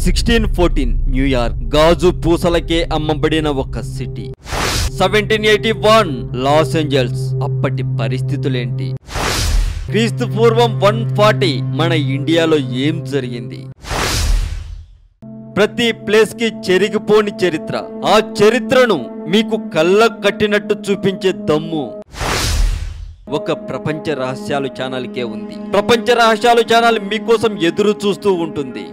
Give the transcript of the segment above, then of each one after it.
1614 New York గాజు పూసలకే అమ్మబడిన ఒక city. 1781 Los Angeles అప్పటి పరిస్థితులేంటి? క్రీస్తు పూర్వం 140 మన ఇండియాలో ఏం జరిగింది? ప్రతి ప్లేస్ కి చెరిగిపోని చరిత్ర. ఆ చరిత్రను మీకు కళ్ళకు కట్టినట్టు చూపించే దమ్ము ఒక ప్రపంచ రహస్యాలు ఛానల్కే ఉంది. ప్రపంచ రహస్యాలు ఛానల్ మీకోసం ఎదురు చూస్తూ ఉంటుంది.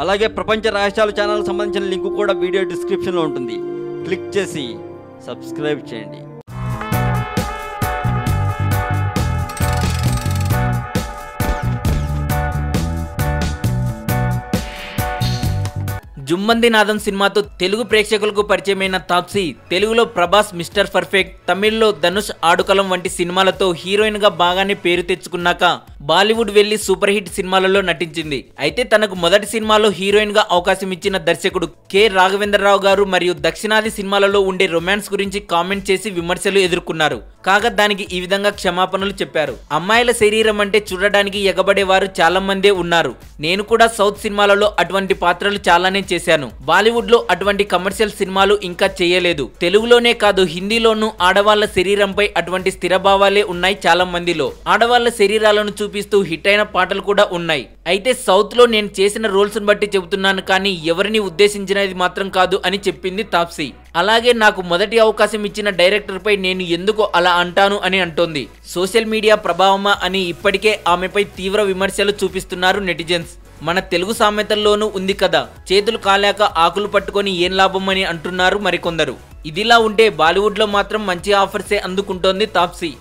అలాగే ప్రపంచ రహస్యాలు ఛానల్ సంబంధించిన లింక్ కూడా వీడియో డిస్క్రిప్షన్లో ఉంటుంది. క్లిక్ చేసి సబ్స్క్రైబ్ చేయండి. జుమ్మంది నాదం సినిమాతో తెలుగు ప్రేక్షకులకు పరిచయమైన తాప్సీ తెలుగులో ప్రభాస్ మిస్టర్ పర్ఫెక్ట్, తమిళ్లో ధనుష్ ఆడుకలం వంటి సినిమాలతో హీరోయిన్ గా బాగానే పేరు తెచ్చుకున్నాక బాలీవుడ్ వెళ్లి సూపర్ హిట్ సినిమాలలో నటించింది. అయితే తనకు మొదటి సినిమాలో హీరోయిన్ గా అవకాశం ఇచ్చిన దర్శకుడు కె రాఘవేంద్రరావు గారు మరియు దక్షిణాది సినిమాలలో ఉండే రొమాన్స్ గురించి కామెంట్ చేసి విమర్శలు ఎదుర్కొన్నారు. కాగా దానికి ఈ విధంగా క్షమాపణలు చెప్పారు. అమ్మాయిల శరీరం అంటే చూడడానికి ఎగబడేవారు చాలా మందే ఉన్నారు. నేను కూడా సౌత్ సినిమాలలో అటువంటి పాత్రలు చాలానే చేశాను. బాలీవుడ్ లో అటువంటి కమర్షియల్ సినిమాలు ఇంకా చేయలేదు. తెలుగులోనే కాదు హిందీలోనూ ఆడవాళ్ల శరీరంపై అటువంటి స్థిరభావాలే ఉన్నాయి చాలా మందిలో. ఆడవాళ్ల శరీరాలను చూపిస్తూ హిట్ అయిన పాటలు కూడా ఉన్నాయి. అయితే సౌత్ లో నేను చేసిన రోల్స్ బట్టి చెబుతున్నాను కానీ ఎవరిని ఉద్దేశించినది మాత్రం కాదు అని చెప్పింది తాప్సీ. అలాగే నాకు మొదటి అవకాశం ఇచ్చిన డైరెక్టర్ పై నేను ఎందుకు అలా అంటాను అని అంటోంది. సోషల్ మీడియా ప్రభావమా అని ఇప్పటికే ఆమెపై తీవ్ర విమర్శలు చూపిస్తున్నారు నెటిజన్స్. మన తెలుగు సామెతల్లోనూ ఉంది కదా, చేతులు కాలాక ఆకులు పట్టుకొని ఏం లాభం అని అంటున్నారు మరికొందరు. ఇదిలా ఉంటే బాలీవుడ్ లో మాత్రం మంచి ఆఫర్సే అందుకుంటోంది తాప్సీ.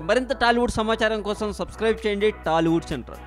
మరింత టాలీవుడ్ సమాచారం కోసం సబ్స్క్రైబ్ చేయండి టాలీవుడ్ సెంటర్.